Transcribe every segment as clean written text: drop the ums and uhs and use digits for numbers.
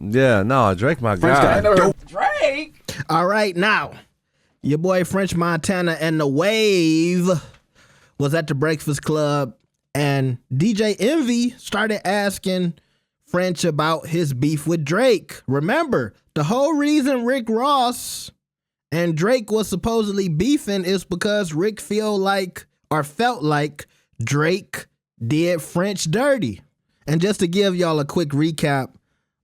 Yeah, no, Drake, my French guy. guy. Drake. All right, now, your boy French Montana and The Wave was at the Breakfast Club, and DJ Envy started asking French about his beef with Drake. Remember, the whole reason Rick Ross and Drake was supposedly beefing is because Rick felt like Drake did French dirty. And just to give y'all a quick recap,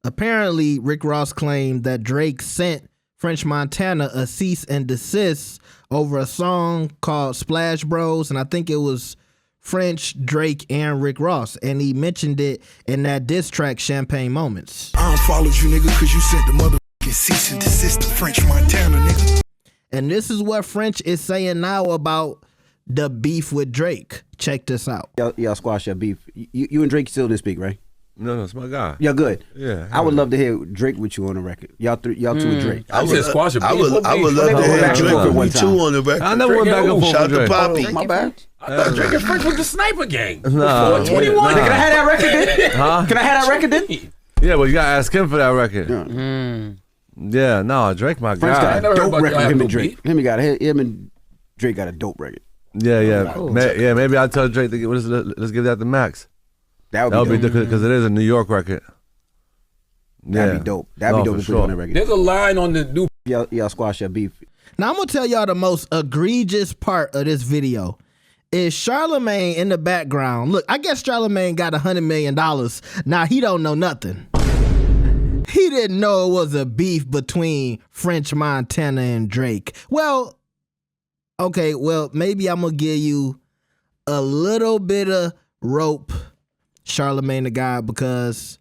apparently Rick Ross claimed that Drake sent French Montana a cease and desist over a song called Splash Bros. And I think it was French, Drake, and Rick Ross. And he mentioned it in that diss track, Champagne Moments. I unfollowed you, nigga, because you sent the motherfucking cease and desist to French Montana, nigga. And this is what French is saying now about the beef with Drake. Check this out. Y'all squash your beef. You and Drake still didn't speak, right? No, it's my guy. Y'all good. Yeah. I would love to hear Drake with you on the record. Y'all two with Drake. I would squash a beef. I would love to hear Drake with me too on the record. I never went back and forth Shout with to Drake. Poppy. My bad. I thought Drake and French was the sniper gang. Nah. 21. Nah. Can I have that record then? Huh? Can I have that record then? Yeah, well, you gotta ask him for that record. Yeah. Yeah, no, Drake, my French guy. got never a heard dope about record. y'all Him have and no Drake. Him and Drake got a dope record. Yeah. Maybe I'll tell Drake to let's give that to Max. That would That be would dope. be because it is a New York record. That'd be dope. That'd be dope for if we put it on the record. There's a line on the new. Y'all squash your beef. Now I'm going to tell y'all the most egregious part of this video is Charlemagne in the background. Look, I guess Charlemagne got $100 million. Now he don't know nothing. He didn't know it was a beef between French Montana and Drake. Well, okay, maybe I'm going to give you a little bit of rope, Charlemagne the guy, because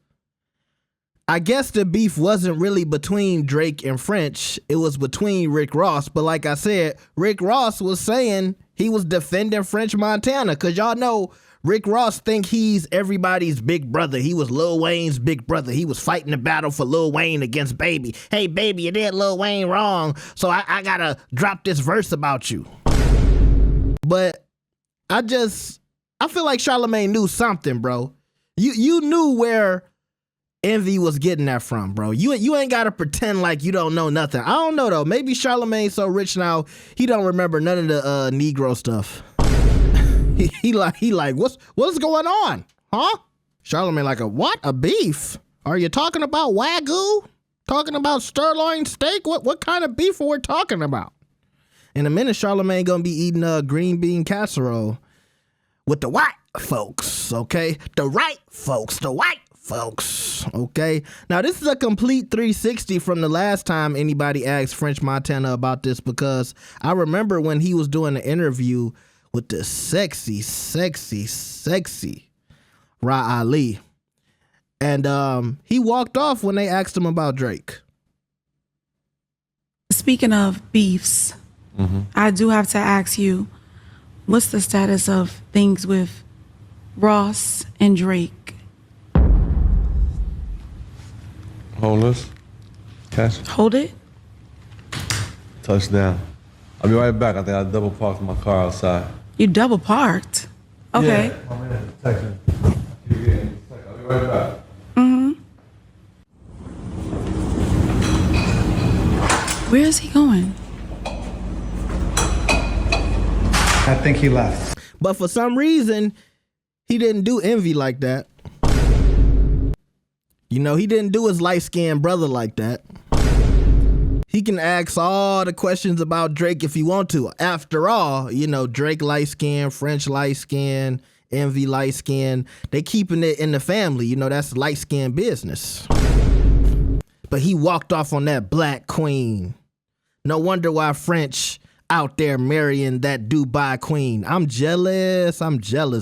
I guess the beef wasn't really between Drake and French. It was between Rick Ross. But like I said, Rick Ross was saying he was defending French Montana because y'all know Rick Ross think he's everybody's big brother. He was Lil Wayne's big brother. He was fighting the battle for Lil Wayne against Baby. Hey, Baby, you did Lil Wayne wrong, so I gotta drop this verse about you. But I feel like Charlemagne knew something, bro. You knew where Envy was getting that from, bro. You ain't gotta pretend like you don't know nothing. I don't know though. Maybe Charlemagne's so rich now he don't remember none of the Negro stuff. he like what's going on, huh? Charlemagne like a beef? Are you talking about Wagyu? Talking about sirloin steak? What kind of beef are we talking about? In a minute, Charlemagne gonna be eating green bean casserole with the white folks, okay? The right folks, the white folks, okay? Now, this is a complete 360 from the last time anybody asked French Montana about this, because I remember when he was doing an interview with the sexy Ra Ali. And he walked off when they asked him about Drake. Speaking of beefs, I do have to ask you, what's the status of things with Ross and Drake? Hold this. Catch. Hold it. Touchdown. I'll be right back. I think I double parked my car outside. You double parked. Okay. Yeah. I'm in. Texting. I'll be right back. Where is he going? I think he left. But for some reason, he didn't do Envy like that. You know, he didn't do his light-skinned brother like that. He can ask all the questions about Drake if he want to. After all, you know, Drake light-skinned, French light-skinned, Envy light-skinned. They keeping it in the family. You know, that's light-skinned business. But he walked off on that black queen. No wonder why French out there marrying that Dubai queen. I'm jealous,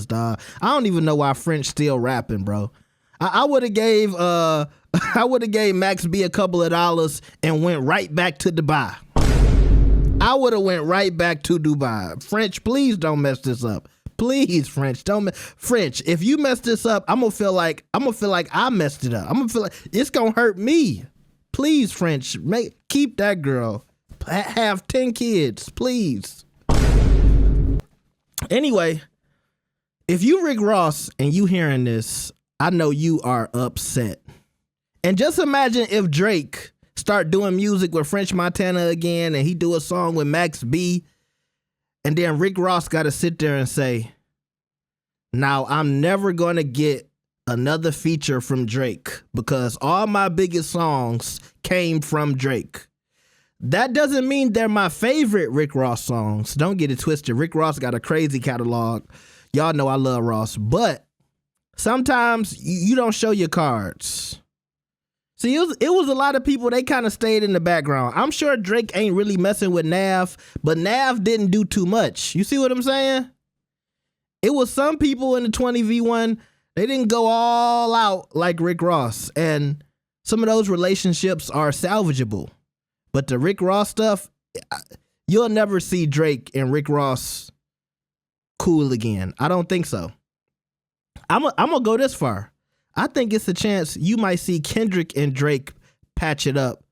dog. I don't even know why French still rapping, bro. I would have gave Max B a couple of dollars and went right back to Dubai. I would have went right back to Dubai. French, please don't mess this up. Please, French, French, if you mess this up, I'm gonna feel like I messed it up. I'm gonna feel like it's gonna hurt me. Please, French, keep that girl. Have 10 kids, please. Anyway, if you Rick Ross and you hearing this, I know you are upset. And just imagine if Drake start doing music with French Montana again and he do a song with Max B, and then Rick Ross got to sit there and say, now I'm never going to get another feature from Drake because all my biggest songs came from Drake. That doesn't mean they're my favorite Rick Ross songs. Don't get it twisted. Rick Ross got a crazy catalog. Y'all know I love Ross, but sometimes you don't show your cards. See, it was a lot of people, they kind of stayed in the background. I'm sure Drake ain't really messing with Nav, but Nav didn't do too much. You see what I'm saying? It was some people in the 20v1, they didn't go all out like Rick Ross. And some of those relationships are salvageable. But the Rick Ross stuff, you'll never see Drake and Rick Ross cool again. I don't think so. I'm gonna go this far. I think it's a chance you might see Kendrick and Drake patch it up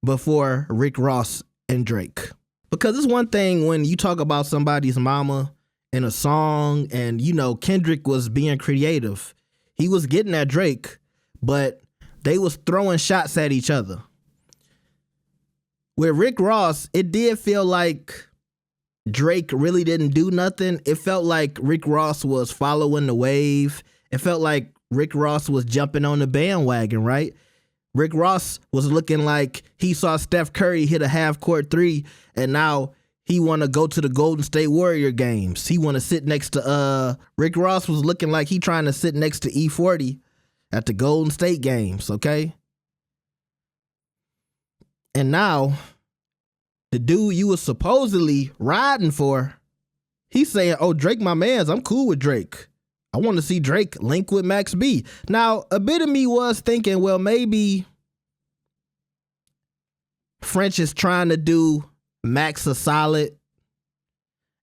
before Rick Ross and Drake. Because it's one thing when you talk about somebody's mama in a song and, you know, Kendrick was being creative. He was getting at Drake, but they was throwing shots at each other. With Rick Ross, it did feel like Drake really didn't do nothing. It felt like Rick Ross was following the wave. It felt like Rick Ross was jumping on the bandwagon, right? Rick Ross was looking like he saw Steph Curry hit a half-court three, and now he want to go to the Golden State Warrior games. He want to sit next to, Rick Ross was looking like he trying to sit next to E40 at the Golden State games, okay? And now, the dude you was supposedly riding for, he's saying, oh, Drake my mans, I'm cool with Drake. I want to see Drake link with Max B. Now, a bit of me was thinking, well, maybe French is trying to do Max a solid.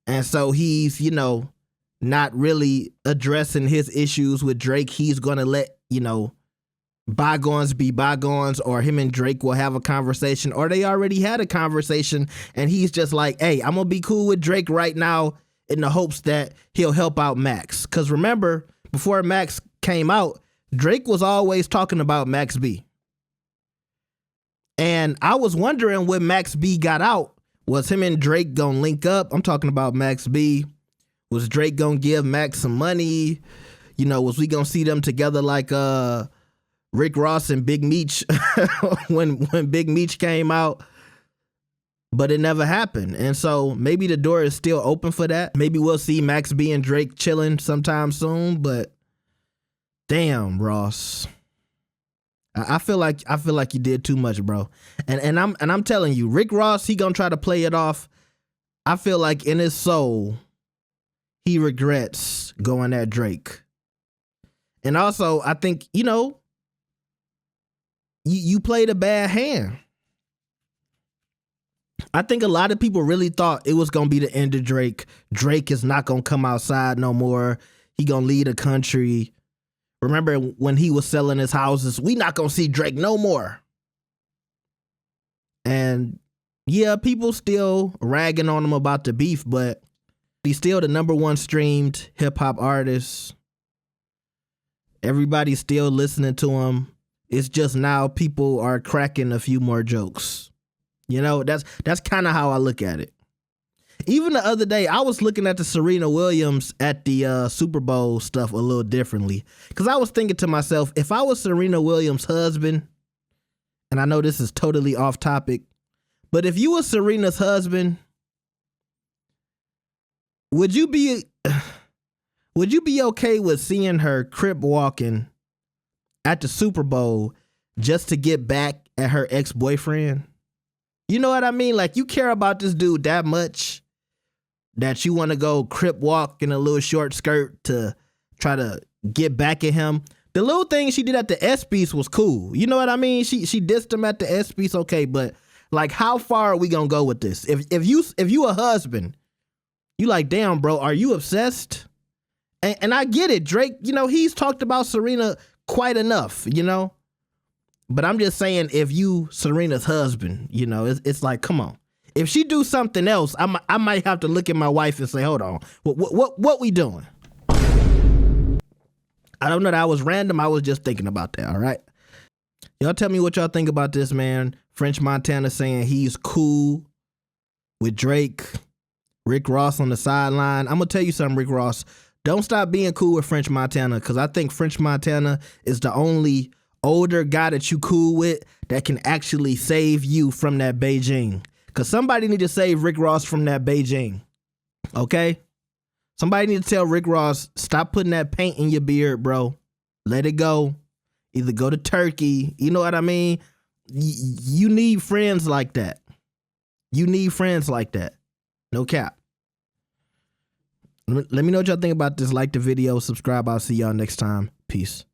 And so he's, you know, not really addressing his issues with Drake. He's going to let, you know, bygones be bygones, or him and Drake will have a conversation, or they already had a conversation and he's just like, hey, I'm going to be cool with Drake right now in the hopes that he'll help out Max. Because remember, before Max came out, Drake was always talking about Max B. And I was wondering when Max B got out, was him and Drake gonna link up? I'm talking about Max B. Was Drake gonna give Max some money? You know, was we gonna see them together like Rick Ross and Big Meech when Big Meech came out? But it never happened. And so maybe the door is still open for that. Maybe we'll see Max B and Drake chilling sometime soon, but damn, Ross. I feel like you did too much, bro. And I'm telling you, Rick Ross, he gonna try to play it off. I feel like in his soul, he regrets going at Drake. And also, I think, you know, you played a bad hand. I think a lot of people really thought it was going to be the end of Drake. Drake is not going to come outside no more. He going to leave the country. Remember when he was selling his houses? We not going to see Drake no more. And yeah, people still ragging on him about the beef, but he's still the #1 streamed hip hop artist. Everybody's still listening to him. It's just now people are cracking a few more jokes. You know, that's kind of how I look at it. Even the other day, I was looking at the Serena Williams at the Super Bowl stuff a little differently. Because I was thinking to myself, if I was Serena Williams' husband, and I know this is totally off topic, but if you were Serena's husband, would you be okay with seeing her crip walking at the Super Bowl just to get back at her ex-boyfriend? You know what I mean? Like, you care about this dude that much that you want to go crip walk in a little short skirt to try to get back at him. The little thing she did at the ESPYs was cool. You know what I mean? She dissed him at the ESPYs, okay, but like, how far are we gonna go with this? If you a husband, you like, damn, bro, are you obsessed? And I get it, Drake, you know, he's talked about Serena quite enough, you know? But I'm just saying, if you Serena's husband, you know, it's like, come on. If she do something else, I might have to look at my wife and say, hold on, what we doing? I don't know, that was random. I was just thinking about that, all right? Y'all tell me what y'all think about this, man. French Montana saying he's cool with Drake. Rick Ross on the sideline. I'm going to tell you something, Rick Ross. Don't stop being cool with French Montana, because I think French Montana is the only older guy that you cool with that can actually save you from that Beijing. Because somebody need to save Rick Ross from that Beijing. Okay? Somebody need to tell Rick Ross, stop putting that paint in your beard, bro. Let it go. Either go to Turkey. You know what I mean? You need friends like that. You need friends like that. No cap. Let me know what y'all think about this. Like the video, subscribe. I'll see y'all next time. Peace.